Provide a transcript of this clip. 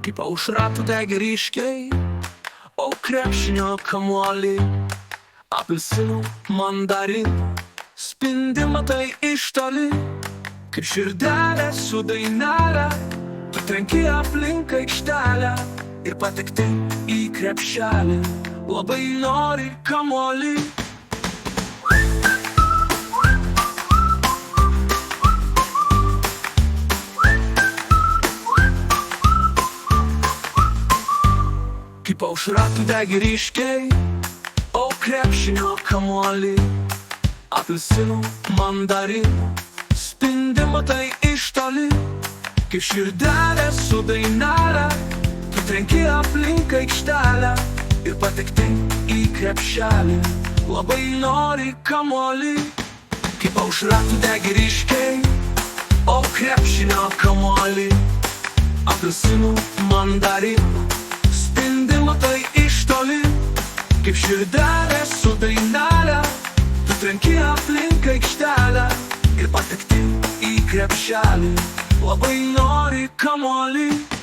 Kaip aušra tu degi ryškiai, o krepšinio kamuoliai, apelsinų mandarinų spindi matai iš toli. Kaip širdelė su dainelė, tu trenki aplink aikštelę ir patekti į krepšelį, labai nori kamuolį. Kaip aušra tu degi ryškiai, o krepšinio kamuoliai, apelsinų mandarinų spindi matai iš toli. Kaip širdelė su dainelė, tu trenki aplink aikštelę ir patekti į krepšelį, labai nori kamuolį. Kaip aušra tu degi ryškiai, o krepšinio kamuoliai, apelsinų mandarinų spindi matai iš toli. Kaip širdelė su dainelė, tu trenki aplink aikštelę ir patekti į krepšelį, labai nori kamuolį.